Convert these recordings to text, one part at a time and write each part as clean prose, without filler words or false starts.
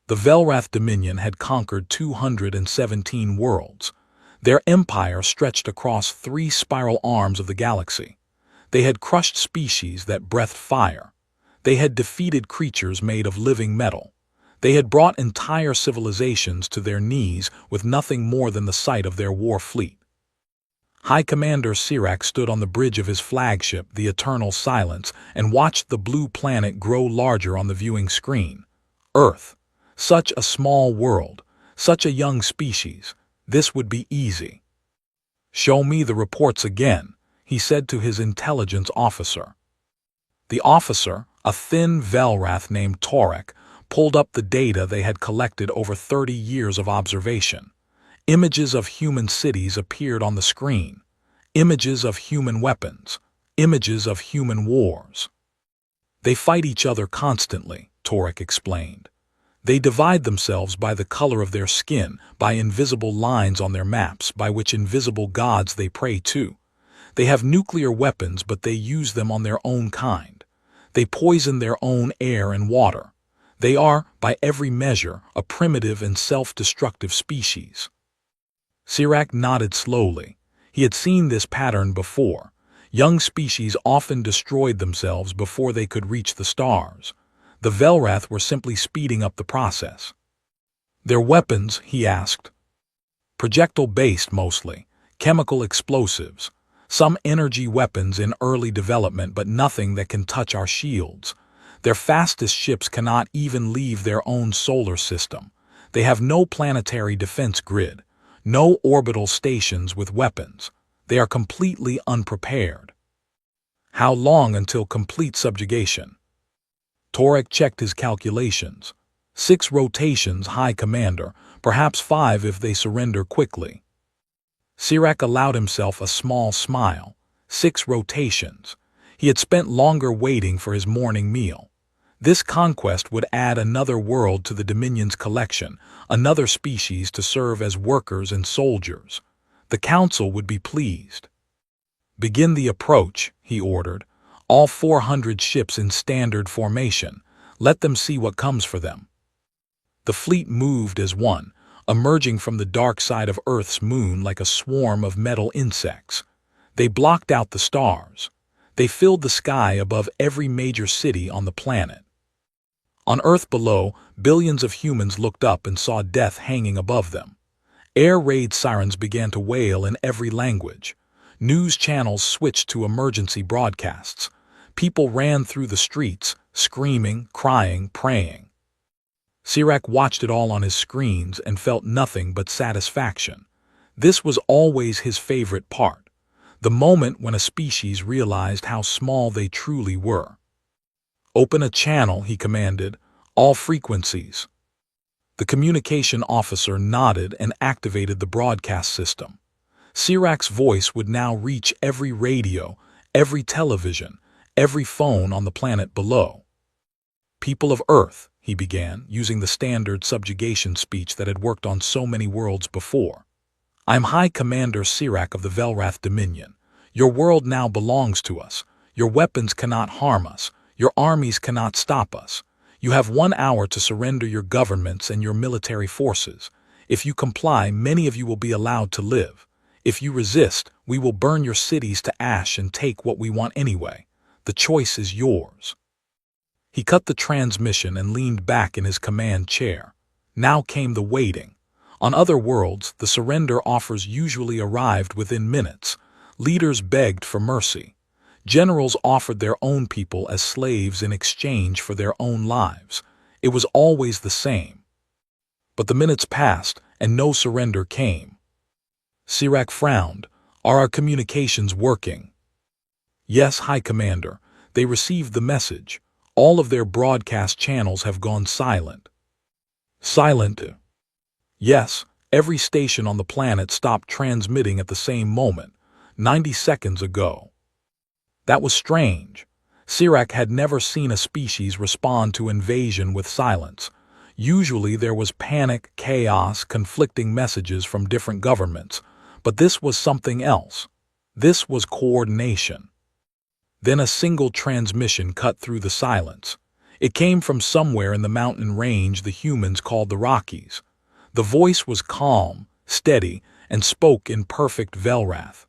The Velrath Dominion had conquered 217 worlds. Their empire stretched across 3 spiral arms of the galaxy. They had crushed species that breathed fire. They had defeated creatures made of living metal. They had brought entire civilizations to their knees with nothing more than the sight of their war fleet. High Commander Sirak stood on the bridge of his flagship, the Eternal Silence, and watched the blue planet grow larger on the viewing screen. Earth. Such a small world. Such a young species. This would be easy. "Show me the reports again," he said to his intelligence officer. The officer, a thin Velrath named Torek, pulled up the data they had collected over 30 years of observation. Images of human cities appeared on the screen. Images of human weapons. Images of human wars. "They fight each other constantly," Torek explained. "They divide themselves by the color of their skin, by invisible lines on their maps, by which invisible gods they pray to. They have nuclear weapons, but they use them on their own kind. They poison their own air and water. They are, by every measure, a primitive and self-destructive species." Sirak nodded slowly. He had seen this pattern before. Young species often destroyed themselves before they could reach the stars. The Velrath were simply speeding up the process. "Their weapons?" he asked. "Projectile-based mostly, chemical explosives. Some energy weapons in early development, but nothing that can touch our shields. Their fastest ships cannot even leave their own solar system. They have no planetary defense grid. No orbital stations with weapons. They are completely unprepared." "How long until complete subjugation?" Torek checked his calculations. 6 rotations, High Commander, perhaps 5 if they surrender quickly. Sirak allowed himself a small smile. 6 rotations. He had spent longer waiting for his morning meal. This conquest would add another world to the Dominion's collection, another species to serve as workers and soldiers. The Council would be pleased. "Begin the approach," he ordered. "All 400 ships in standard formation. Let them see what comes for them." The fleet moved as one, emerging from the dark side of Earth's moon like a swarm of metal insects. They blocked out the stars. They filled the sky above every major city on the planet. On Earth below, billions of humans looked up and saw death hanging above them. Air raid sirens began to wail in every language. News channels switched to emergency broadcasts. People ran through the streets, screaming, crying, praying. Sirak watched it all on his screens and felt nothing but satisfaction. This was always his favorite part. The moment when a species realized how small they truly were. "Open a channel," he commanded. "All frequencies." The communication officer nodded and activated the broadcast system. Sirak's voice would now reach every radio, every television, every phone on the planet below. "People of Earth," he began, using the standard subjugation speech that had worked on so many worlds before. "I'm High Commander Sirak of the Velrath Dominion. Your world now belongs to us. Your weapons cannot harm us. Your armies cannot stop us. You have 1 hour to surrender your governments and your military forces. If you comply, many of you will be allowed to live. If you resist, we will burn your cities to ash and take what we want anyway. The choice is yours." He cut the transmission and leaned back in his command chair. Now came the waiting. On other worlds, the surrender offers usually arrived within minutes. Leaders begged for mercy. Generals offered their own people as slaves in exchange for their own lives. It was always the same. But the minutes passed, and no surrender came. Sirak frowned. "Are our communications working?" "Yes, High Commander. They received the message. All of their broadcast channels have gone silent." "Silent?" "Yes, every station on the planet stopped transmitting at the same moment, 90 seconds ago." That was strange. Sirak had never seen a species respond to invasion with silence. Usually there was panic, chaos, conflicting messages from different governments. But this was something else. This was coordination. Then a single transmission cut through the silence. It came from somewhere in the mountain range the humans called the Rockies. The voice was calm, steady, and spoke in perfect Velrath.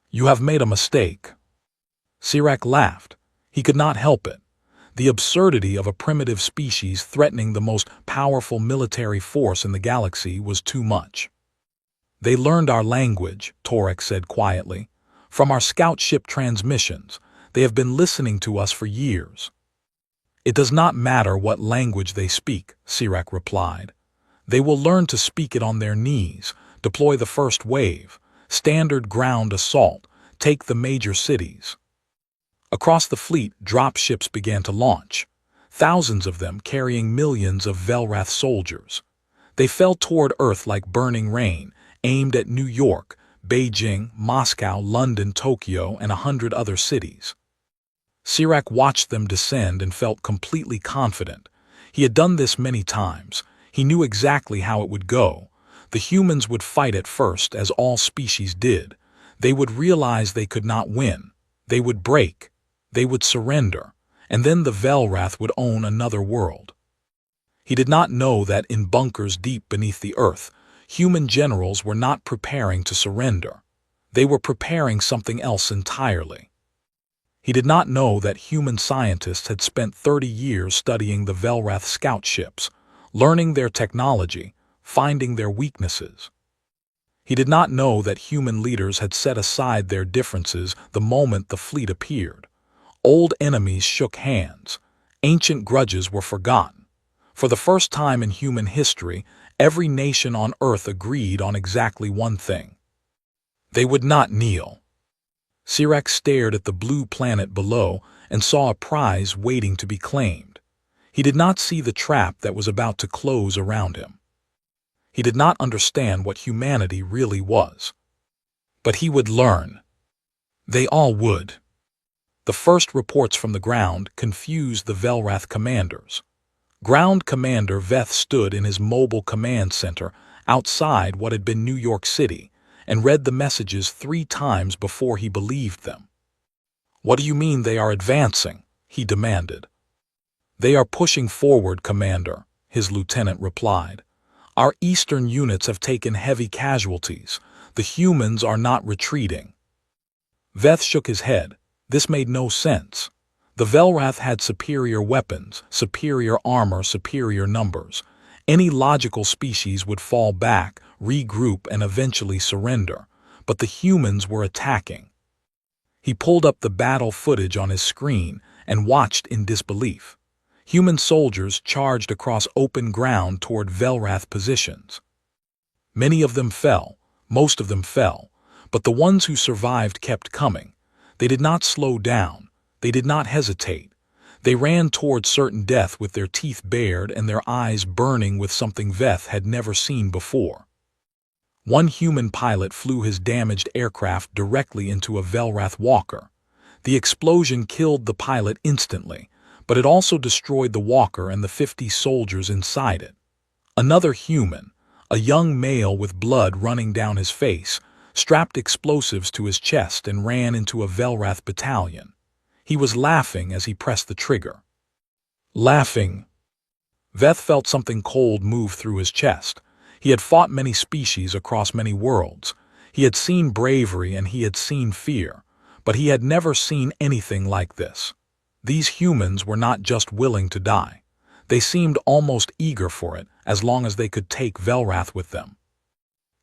"You have made a mistake." Sirach laughed. He could not help it. The absurdity of a primitive species threatening the most powerful military force in the galaxy was too much. "They learned our language," Torek said quietly. "From our scout ship transmissions. They have been listening to us for years." "It does not matter what language they speak," Sirach replied. "They will learn to speak it on their knees, deploy the first wave, standard ground assault, take the major cities." Across the fleet, dropships began to launch, thousands of them carrying millions of Velrath soldiers. They fell toward Earth like burning rain, aimed at New York, Beijing, Moscow, London, Tokyo, and 100 other cities. Sirach watched them descend and felt completely confident. He had done this many times. He knew exactly how it would go. The humans would fight at first, as all species did. They would realize they could not win. They would break. They would surrender. And then the Velrath would own another world. He did not know that in bunkers deep beneath the earth, human generals were not preparing to surrender. They were preparing something else entirely. He did not know that human scientists had spent 30 years studying the Velrath scout ships, learning their technology, finding their weaknesses. He did not know that human leaders had set aside their differences the moment the fleet appeared. Old enemies shook hands. Ancient grudges were forgotten. For the first time in human history, every nation on Earth agreed on exactly one thing. They would not kneel. Sirach stared at the blue planet below and saw a prize waiting to be claimed. He did not see the trap that was about to close around him. He did not understand what humanity really was. But he would learn. They all would. The first reports from the ground confused the Velrath commanders. Ground Commander Veth stood in his mobile command center outside what had been New York City and read the messages 3 times before he believed them. "What do you mean they are advancing?" he demanded. "They are pushing forward, Commander," his lieutenant replied. "Our eastern units have taken heavy casualties. The humans are not retreating." Veth shook his head. This made no sense. The Velrath had superior weapons, superior armor, superior numbers. Any logical species would fall back, regroup, and eventually surrender. But the humans were attacking. He pulled up the battle footage on his screen and watched in disbelief. Human soldiers charged across open ground toward Velrath positions. Many of them fell, most of them fell, but the ones who survived kept coming. They did not slow down. They did not hesitate. They ran toward certain death with their teeth bared and their eyes burning with something Veth had never seen before. One human pilot flew his damaged aircraft directly into a Velrath walker. The explosion killed the pilot instantly, but it also destroyed the walker and the 50 soldiers inside it. Another human, a young male with blood running down his face, strapped explosives to his chest and ran into a Velrath battalion. He was laughing as he pressed the trigger. Laughing. Veth felt something cold move through his chest. He had fought many species across many worlds. He had seen bravery and he had seen fear, but he had never seen anything like this. These humans were not just willing to die. They seemed almost eager for it, as long as they could take Velrath with them.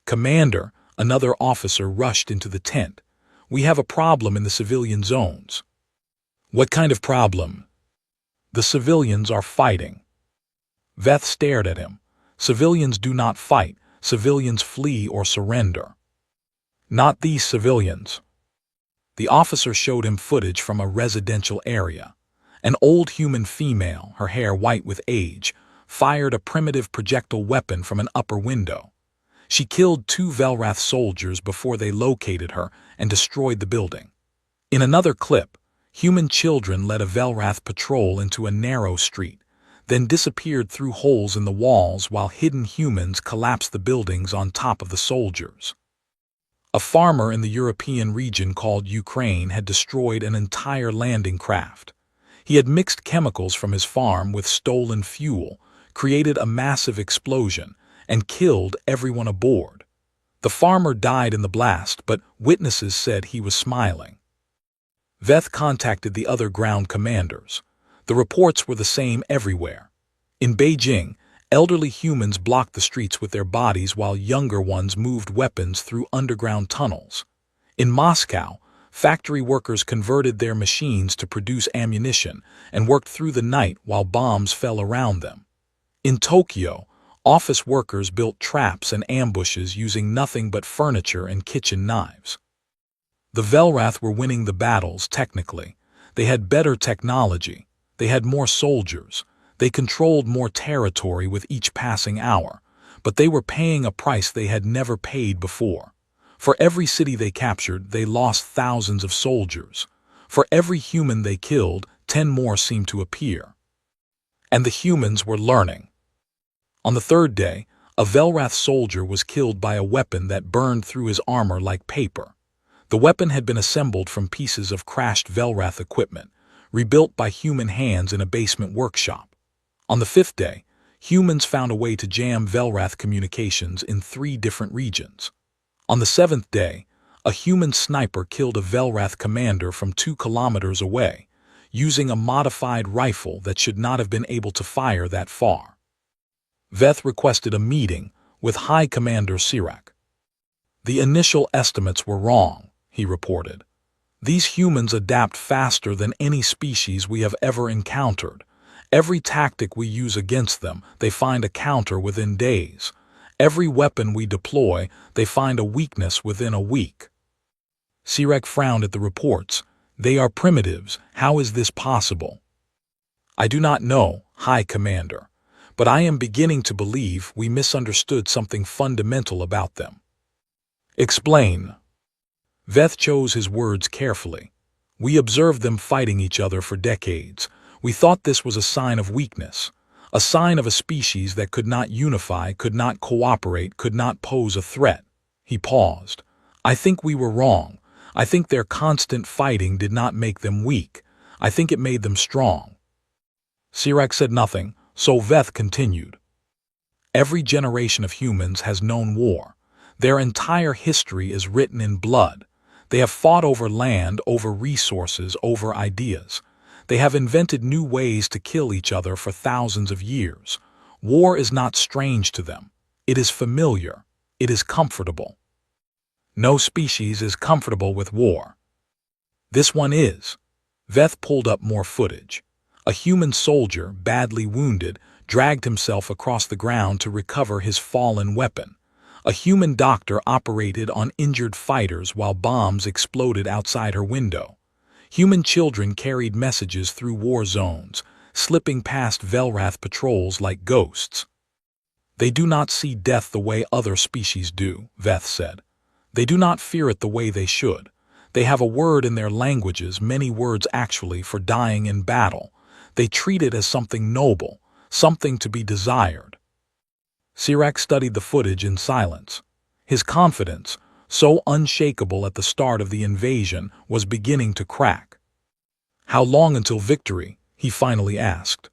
"Commander," another officer rushed into the tent. "We have a problem in the civilian zones." "What kind of problem?" "The civilians are fighting." Veth stared at him. "Civilians do not fight. Civilians flee or surrender." "Not these civilians." The officer showed him footage from a residential area. An old human female, her hair white with age, fired a primitive projectile weapon from an upper window. She killed 2 Velrath soldiers before they located her and destroyed the building. In another clip, human children led a Velrath patrol into a narrow street, then disappeared through holes in the walls while hidden humans collapsed the buildings on top of the soldiers. A farmer in the European region called Ukraine had destroyed an entire landing craft. He had mixed chemicals from his farm with stolen fuel, created a massive explosion, and killed everyone aboard. The farmer died in the blast, but witnesses said he was smiling. Veth contacted the other ground commanders. The reports were the same everywhere. In Beijing, elderly humans blocked the streets with their bodies while younger ones moved weapons through underground tunnels. In Moscow, factory workers converted their machines to produce ammunition and worked through the night while bombs fell around them. In Tokyo, office workers built traps and ambushes using nothing but furniture and kitchen knives. The Velrath were winning the battles technically. They had better technology. They had more soldiers. They controlled more territory with each passing hour. But they were paying a price they had never paid before. For every city they captured, they lost thousands of soldiers. For every human they killed, 10 more seemed to appear. And the humans were learning. On the third day, a Velrath soldier was killed by a weapon that burned through his armor like paper. The weapon had been assembled from pieces of crashed Velrath equipment, rebuilt by human hands in a basement workshop. On the fifth day, humans found a way to jam Velrath communications in 3 different regions. On the 7th day, a human sniper killed a Velrath commander from 2 kilometers away, using a modified rifle that should not have been able to fire that far. Veth requested a meeting with High Commander Sirac. The initial estimates were wrong, he reported. These humans adapt faster than any species we have ever encountered. Every tactic we use against them, they find a counter within days. Every weapon we deploy, they find a weakness within a week. Sirac frowned at the reports. They are primitives. How is this possible? I do not know, High Commander, but I am beginning to believe we misunderstood something fundamental about them. Explain. Veth chose his words carefully. We observed them fighting each other for decades. We thought this was a sign of weakness, a sign of a species that could not unify, could not cooperate, could not pose a threat. He paused. I think we were wrong. I think their constant fighting did not make them weak. I think it made them strong. Sirac said nothing, so Veth continued. Every generation of humans has known war. Their entire history is written in blood. They have fought over land, over resources, over ideas. They have invented new ways to kill each other for thousands of years. War is not strange to them. It is familiar. It is comfortable. No species is comfortable with war. This one is. Veth pulled up more footage. A human soldier, badly wounded, dragged himself across the ground to recover his fallen weapon. A human doctor operated on injured fighters while bombs exploded outside her window. Human children carried messages through war zones, slipping past Velrath patrols like ghosts. They do not see death the way other species do, Veth said. They do not fear it the way they should. They have a word in their languages, many words actually, for dying in battle. They treat it as something noble, something to be desired. Sirac studied the footage in silence. His confidence, so unshakable at the start of the invasion, was beginning to crack. How long until victory? He finally asked.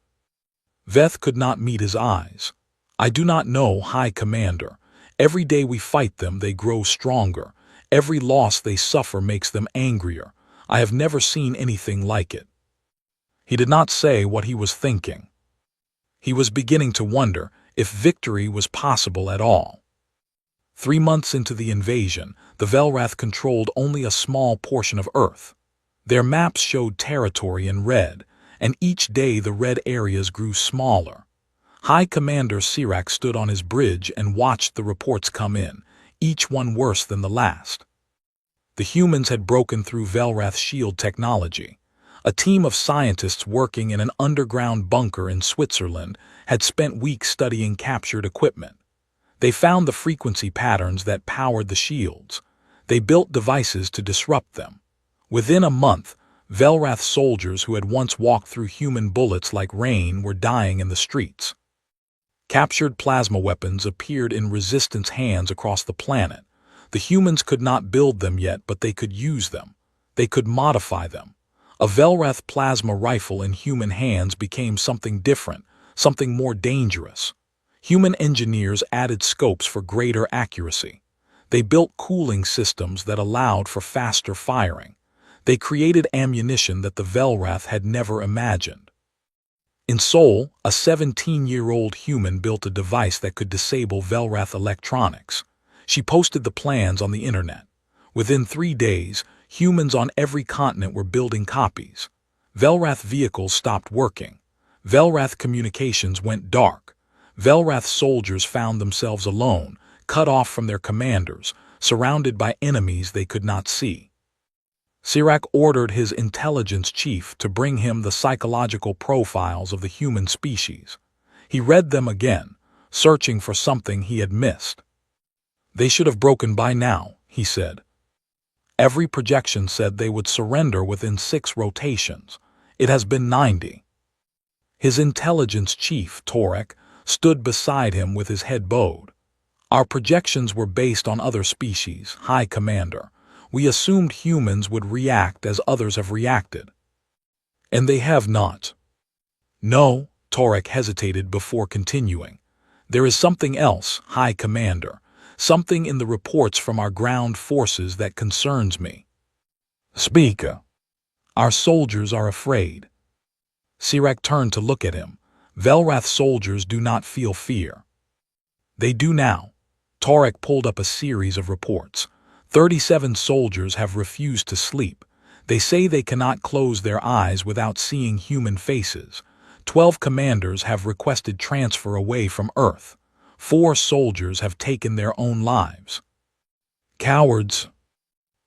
Veth could not meet his eyes. I do not know, High Commander. Every day we fight them, they grow stronger. Every loss they suffer makes them angrier. I have never seen anything like it. He did not say what he was thinking. He was beginning to wonder if victory was possible at all. 3 months into the invasion, the Velrath controlled only a small portion of Earth. Their maps showed territory in red, and each day the red areas grew smaller. High Commander Sirac stood on his bridge and watched the reports come in, each one worse than the last. The humans had broken through Velrath's shield technology. A team of scientists working in an underground bunker in Switzerland had spent weeks studying captured equipment. They found the frequency patterns that powered the shields. They built devices to disrupt them. Within a month, Velrath soldiers who had once walked through human bullets like rain were dying in the streets. Captured plasma weapons appeared in resistance hands across the planet. The humans could not build them yet, but they could use them. They could modify them. A Velrath plasma rifle in human hands became something different, something more dangerous. Human engineers added scopes for greater accuracy. They built cooling systems that allowed for faster firing. They created ammunition that the Velrath had never imagined. In Seoul, a 17-year-old human built a device that could disable Velrath electronics. She posted the plans on the internet. Within 3 days, humans on every continent were building copies. Velrath vehicles stopped working. Velrath communications went dark. Velrath soldiers found themselves alone, cut off from their commanders, surrounded by enemies they could not see. Sirach ordered his intelligence chief to bring him the psychological profiles of the human species. He read them again, searching for something he had missed. "They should have broken by now," he said. Every projection said they would surrender within 6 rotations. It has been 90. His intelligence chief, Torek, stood beside him with his head bowed. "Our projections were based on other species, High Commander. We assumed humans would react as others have reacted. And they have not." "No," Torek hesitated before continuing. "There is something else, High Commander. Something in the reports from our ground forces that concerns me." "Speak." "Our soldiers are afraid." Sirach turned to look at him. "Velrath soldiers do not feel fear." "They do now." Torek pulled up a series of reports. 37 soldiers have refused to sleep. They say they cannot close their eyes without seeing human faces. 12 commanders have requested transfer away from Earth. 4 soldiers have taken their own lives. "Cowards."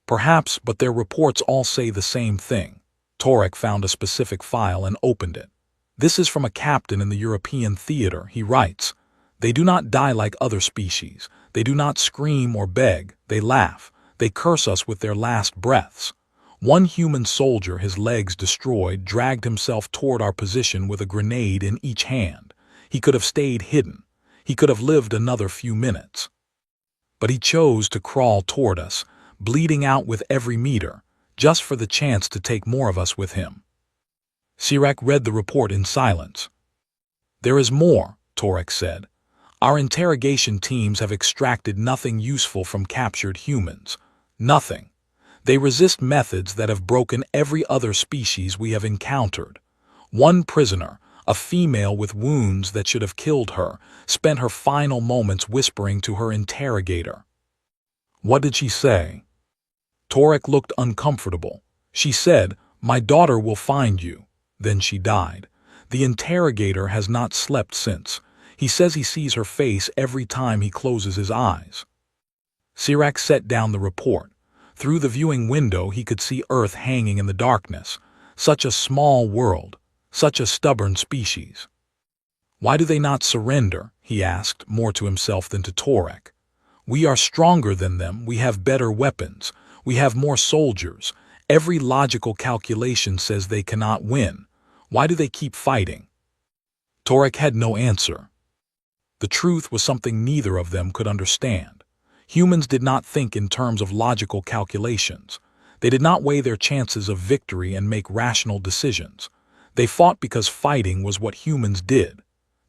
"Perhaps, but their reports all say the same thing." Torek found a specific file and opened it. "This is from a captain in the European theater," he writes. "They do not die like other species. They do not scream or beg. They laugh. They curse us with their last breaths. One human soldier, his legs destroyed, dragged himself toward our position with a grenade in each hand. He could have stayed hidden. He could have lived another few minutes. But he chose to crawl toward us, bleeding out with every meter, just for the chance to take more of us with him." Sirach read the report in silence. "There is more," Torek said. "Our interrogation teams have extracted nothing useful from captured humans. Nothing. They resist methods that have broken every other species we have encountered. One prisoner, a female with wounds that should have killed her, spent her final moments whispering to her interrogator." "What did she say?" Torek looked uncomfortable. "She said, 'My daughter will find you.' Then she died. The interrogator has not slept since. He says he sees her face every time he closes his eyes." Sirach set down the report. Through the viewing window he could see Earth hanging in the darkness. Such a small world, such a stubborn species. "Why do they not surrender?" he asked, more to himself than to Torek. "We are stronger than them, we have better weapons, we have more soldiers. Every logical calculation says they cannot win. Why do they keep fighting?" Torek had no answer. The truth was something neither of them could understand. Humans did not think in terms of logical calculations. They did not weigh their chances of victory and make rational decisions. They fought because fighting was what humans did.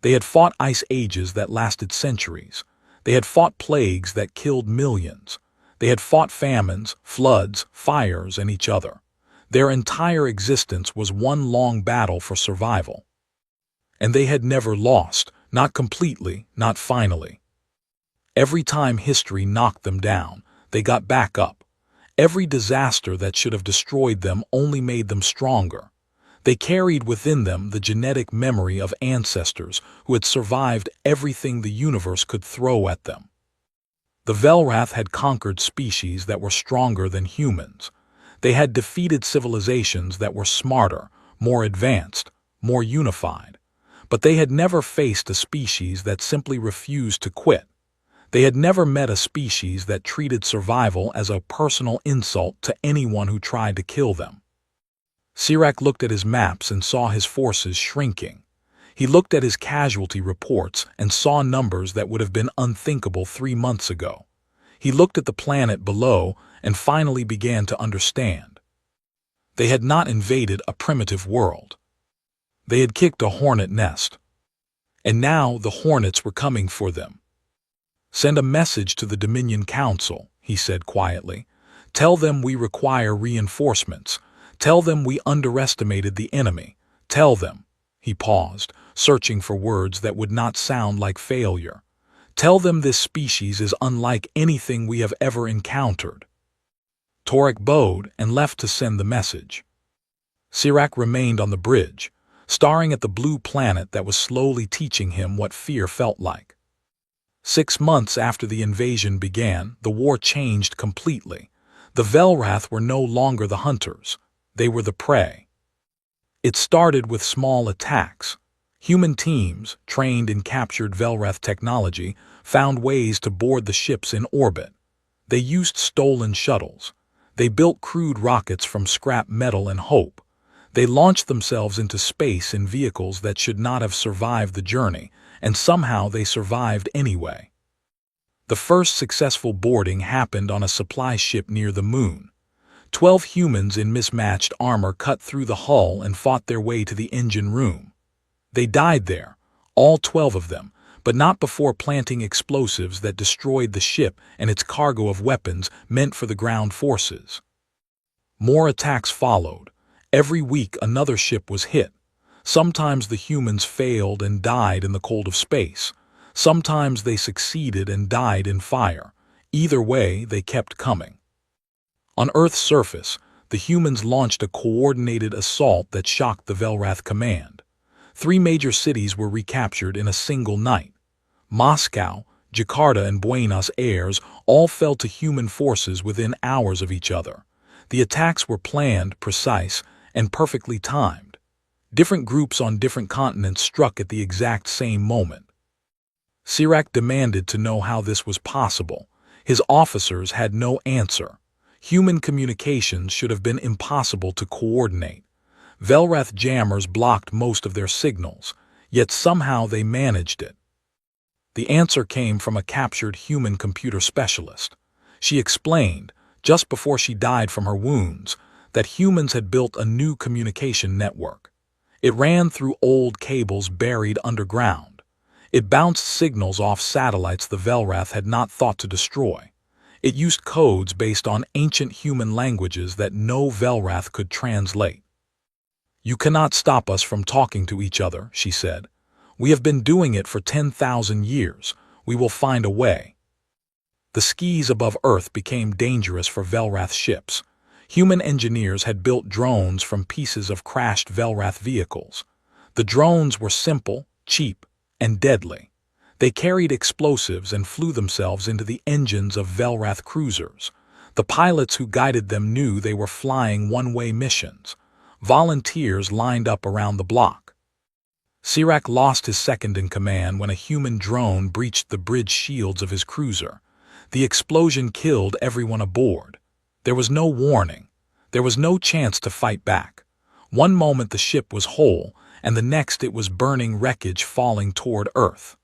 They had fought ice ages that lasted centuries. They had fought plagues that killed millions. They had fought famines, floods, fires, and each other. Their entire existence was one long battle for survival. And they had never lost, not completely, not finally. Every time history knocked them down, they got back up. Every disaster that should have destroyed them only made them stronger. They carried within them the genetic memory of ancestors who had survived everything the universe could throw at them. The Velrath had conquered species that were stronger than humans. They had defeated civilizations that were smarter, more advanced, more unified. But they had never faced a species that simply refused to quit. They had never met a species that treated survival as a personal insult to anyone who tried to kill them. Sirach looked at his maps and saw his forces shrinking. He looked at his casualty reports and saw numbers that would have been unthinkable 3 months ago. He looked at the planet below and finally began to understand. They had not invaded a primitive world. They had kicked a hornet nest. And now the hornets were coming for them. "Send a message to the Dominion Council," he said quietly. "Tell them we require reinforcements. Tell them we underestimated the enemy. Tell them—" He paused, searching for words that would not sound like failure. "Tell them this species is unlike anything we have ever encountered." Torek bowed and left to send the message. Sirach remained on the bridge, staring at the blue planet that was slowly teaching him what fear felt like. 6 months after the invasion began, the war changed completely. The Velrath were no longer the hunters. They were the prey. It started with small attacks. Human teams, trained in captured Velrath technology, found ways to board the ships in orbit. They used stolen shuttles. They built crude rockets from scrap metal and hope. They launched themselves into space in vehicles that should not have survived the journey, and somehow they survived anyway. The first successful boarding happened on a supply ship near the moon. 12 humans in mismatched armor cut through the hull and fought their way to the engine room. They died there, all 12 of them, but not before planting explosives that destroyed the ship and its cargo of weapons meant for the ground forces. More attacks followed. Every week another ship was hit. Sometimes the humans failed and died in the cold of space. Sometimes they succeeded and died in fire. Either way, they kept coming. On Earth's surface, the humans launched a coordinated assault that shocked the Velrath command. 3 major cities were recaptured in a single night. Moscow, Jakarta, and Buenos Aires all fell to human forces within hours of each other. The attacks were planned, precise, and perfectly timed. Different groups on different continents struck at the exact same moment. Sirach demanded to know how this was possible. His officers had no answer. Human communications should have been impossible to coordinate. Velrath jammers blocked most of their signals, yet somehow they managed it. The answer came from a captured human computer specialist. She explained, just before she died from her wounds, that humans had built a new communication network. It ran through old cables buried underground. It bounced signals off satellites the Velrath had not thought to destroy. It used codes based on ancient human languages that no Velrath could translate. "You cannot stop us from talking to each other," she said. "We have been doing it for 10,000 years. We will find a way." The skies above Earth became dangerous for Velrath ships. Human engineers had built drones from pieces of crashed Velrath vehicles. The drones were simple, cheap, and deadly. They carried explosives and flew themselves into the engines of Velrath cruisers. The pilots who guided them knew they were flying one-way missions. Volunteers lined up around the block. Sirach lost his second-in-command when a human drone breached the bridge shields of his cruiser. The explosion killed everyone aboard. There was no warning. There was no chance to fight back. One moment the ship was whole, and the next it was burning wreckage falling toward Earth.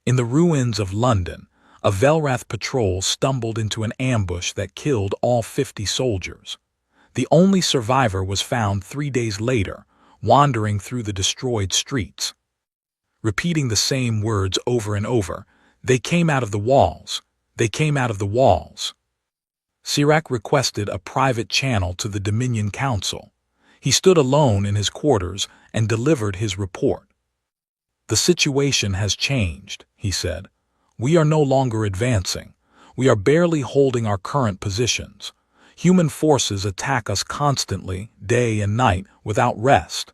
In the ruins of London, a Velrath patrol stumbled into an ambush that killed all 50 soldiers. The only survivor was found 3 days later, wandering through the destroyed streets. Repeating the same words over and over, "They came out of the walls. They came out of the walls." Sirach requested a private channel to the Dominion Council. He stood alone in his quarters and delivered his report. "The situation has changed," he said. "We are no longer advancing. We are barely holding our current positions. Human forces attack us constantly, day and night, without rest.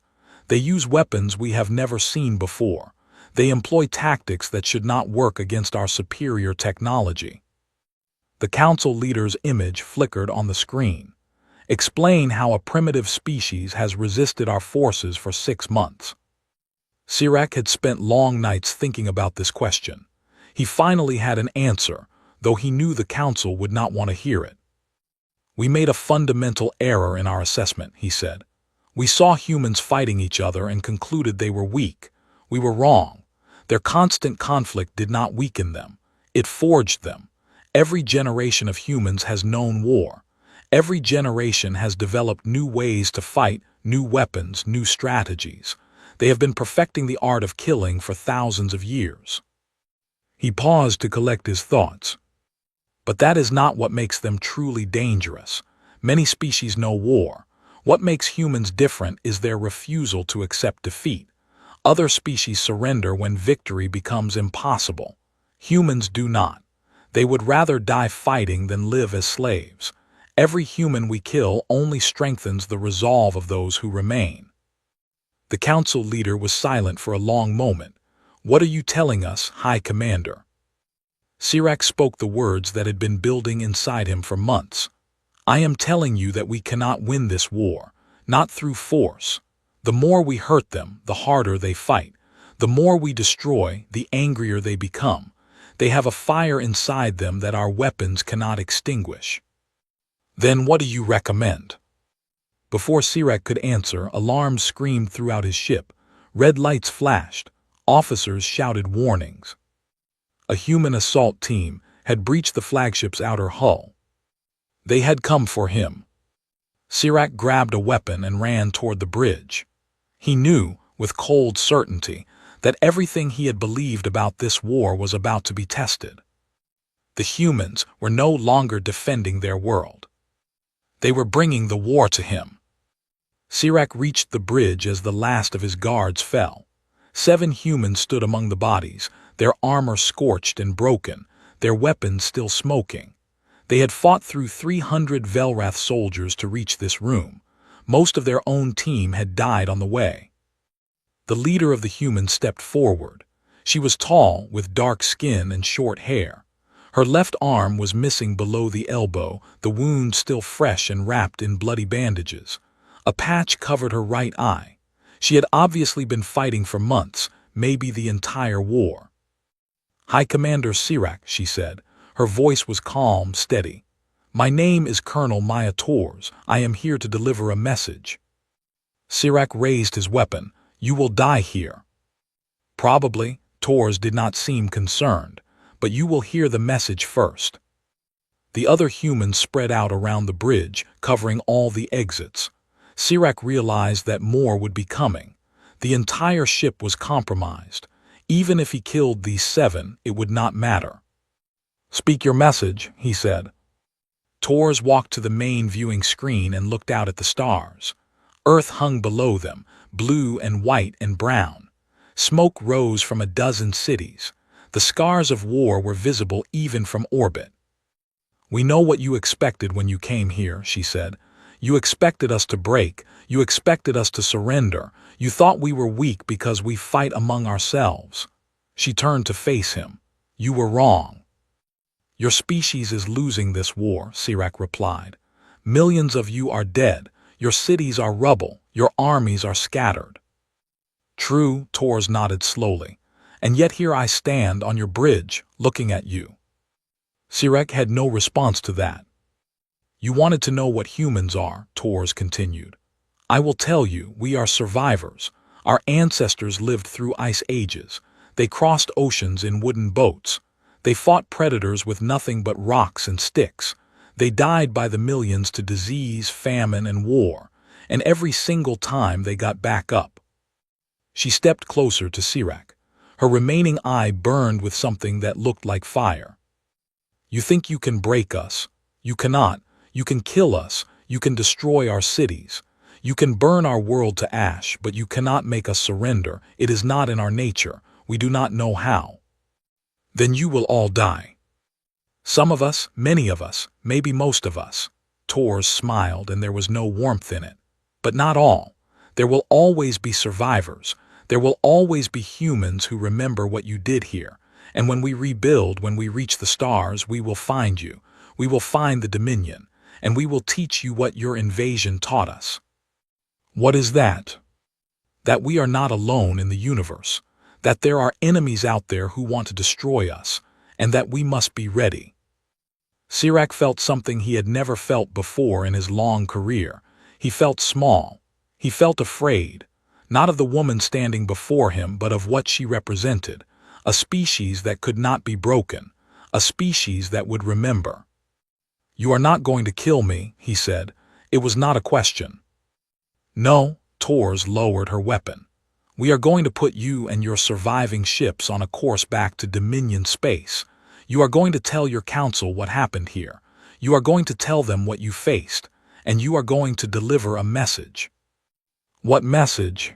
They use weapons we have never seen before. They employ tactics that should not work against our superior technology." The council leader's image flickered on the screen. "Explain how a primitive species has resisted our forces for 6 months." Sirach had spent long nights thinking about this question. He finally had an answer, though he knew the council would not want to hear it. "We made a fundamental error in our assessment," he said. "We saw humans fighting each other and concluded they were weak. We were wrong. Their constant conflict did not weaken them. It forged them. Every generation of humans has known war. Every generation has developed new ways to fight, new weapons, new strategies. They have been perfecting the art of killing for thousands of years. He paused to collect his thoughts. But that is not what makes them truly dangerous. Many species know war. What makes humans different is their refusal to accept defeat. Other species surrender when victory becomes impossible. Humans do not. They would rather die fighting than live as slaves. Every human we kill only strengthens the resolve of those who remain. The council leader was silent for a long moment. "What are you telling us, High Commander?" Sirach spoke the words that had been building inside him for months. "I am telling you that we cannot win this war, not through force. The more we hurt them, the harder they fight. The more we destroy, the angrier they become. They have a fire inside them that our weapons cannot extinguish." "Then what do you recommend?" Before Sirach could answer, alarms screamed throughout his ship. Red lights flashed. Officers shouted warnings. A human assault team had breached the flagship's outer hull. They had come for him. Sirach grabbed a weapon and ran toward the bridge. He knew, with cold certainty, that everything he had believed about this war was about to be tested. The humans were no longer defending their world. They were bringing the war to him. Sirach reached the bridge as the last of his guards fell. 7 humans stood among the bodies, their armor scorched and broken, their weapons still smoking. They had fought through 300 Velrath soldiers to reach this room. Most of their own team had died on the way. The leader of the humans stepped forward. She was tall, with dark skin and short hair. Her left arm was missing below the elbow, the wound still fresh and wrapped in bloody bandages. A patch covered her right eye. She had obviously been fighting for months, maybe the entire war. "High Commander Sirach," she said. Her voice was calm, steady. "My name is Colonel Maya Tors. I am here to deliver a message." Sirach raised his weapon. "You will die here." "Probably." Tors did not seem concerned. "But you will hear the message first." The other humans spread out around the bridge, covering all the exits. Sirach realized that more would be coming. The entire ship was compromised. Even if he killed these 7, it would not matter. "Speak your message," he said. Tors walked to the main viewing screen and looked out at the stars. Earth hung below them, blue and white and brown. Smoke rose from a dozen cities. The scars of war were visible even from orbit. "We know what you expected when you came here," she said. "You expected us to break. You expected us to surrender. You thought we were weak because we fight among ourselves." She turned to face him. "You were wrong." "Your species is losing this war," Sirach replied. "Millions of you are dead. Your cities are rubble. Your armies are scattered." "True," Tors nodded slowly. "And yet here I stand on your bridge, looking at you." Sirach had no response to that. "You wanted to know what humans are," Tors continued. "I will tell you, we are survivors. Our ancestors lived through ice ages. They crossed oceans in wooden boats. They fought predators with nothing but rocks and sticks. They died by the millions to disease, famine, and war, and every single time they got back up." She stepped closer to Sirach. Her remaining eye burned with something that looked like fire. "You think you can break us? You cannot. You can kill us. You can destroy our cities. You can burn our world to ash, but you cannot make us surrender. It is not in our nature. We do not know how." "Then you will all die." "Some of us, many of us, maybe most of us." Tors smiled, and there was no warmth in it. "But not all. There will always be survivors. There will always be humans who remember what you did here. And when we rebuild, when we reach the stars, we will find you. We will find the Dominion, and we will teach you what your invasion taught us." "What is that?" "That we are not alone in the universe. That there are enemies out there who want to destroy us, and that we must be ready." Sirach felt something he had never felt before in his long career. He felt small. He felt afraid, not of the woman standing before him, but of what she represented, a species that could not be broken, a species that would remember. You are not going to kill me, he said. It was not a question. No, Tors lowered her weapon. We are going to put you and your surviving ships on a course back to Dominion space. You are going to tell your council what happened here. You are going to tell them what you faced, and you are going to deliver a message. What message?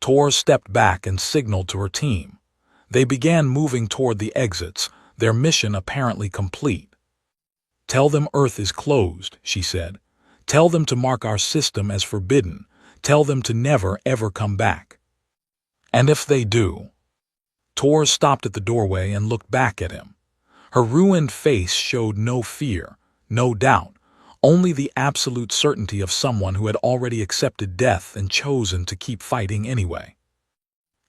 Tors stepped back and signaled to her team. They began moving toward the exits, their mission apparently complete. Tell them Earth is closed, she said. Tell them to mark our system as forbidden. Tell them to never, ever come back. And if they do? Tors stopped at the doorway and looked back at him. Her ruined face showed no fear, no doubt, only the absolute certainty of someone who had already accepted death and chosen to keep fighting anyway.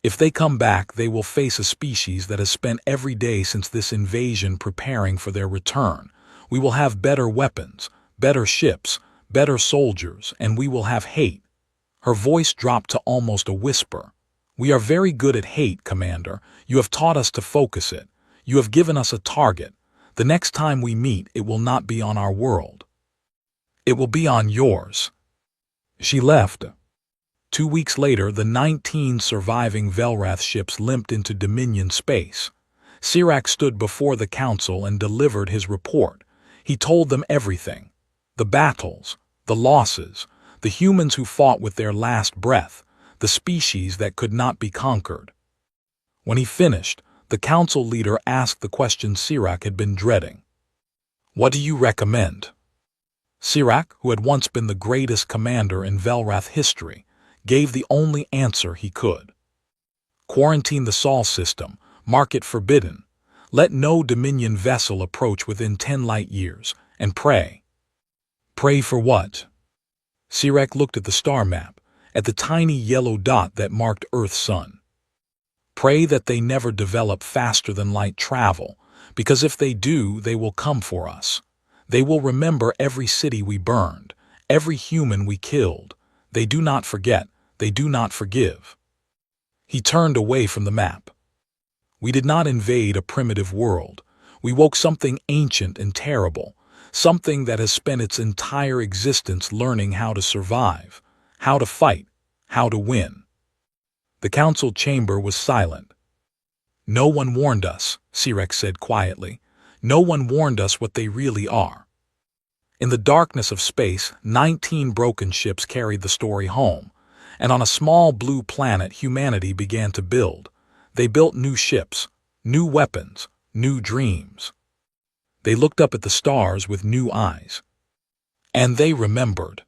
If they come back, they will face a species that has spent every day since this invasion preparing for their return. We will have better weapons, better ships, better soldiers, and we will have hate. Her voice dropped to almost a whisper. We are very good at hate, Commander. You have taught us to focus it. You have given us a target. The next time we meet, it will not be on our world. It will be on yours. She left. 2 weeks later, the 19 surviving Velrath ships limped into Dominion space. Sirac stood before the council and delivered his report. He told them everything. The battles, the losses, the humans who fought with their last breath, the species that could not be conquered. When he finished, the council leader asked the question Sirac had been dreading. What do you recommend? Sirac, who had once been the greatest commander in Velrath history, gave the only answer he could. Quarantine the Sol system, mark it forbidden. Let no Dominion vessel approach within 10 light years, and pray. Pray for what? Sirac looked at the star map, at the tiny yellow dot that marked Earth's sun. Pray that they never develop faster than light travel, because if they do, they will come for us. They will remember every city we burned, every human we killed. They do not forget, they do not forgive. He turned away from the map. We did not invade a primitive world. We woke something ancient and terrible, something that has spent its entire existence learning how to survive, how to fight, how to win. The council chamber was silent. No one warned us, Sirac said quietly. No one warned us what they really are. In the darkness of space, 19 broken ships carried the story home, and on a small blue planet humanity began to build. They built new ships, new weapons, new dreams. They looked up at the stars with new eyes. And they remembered.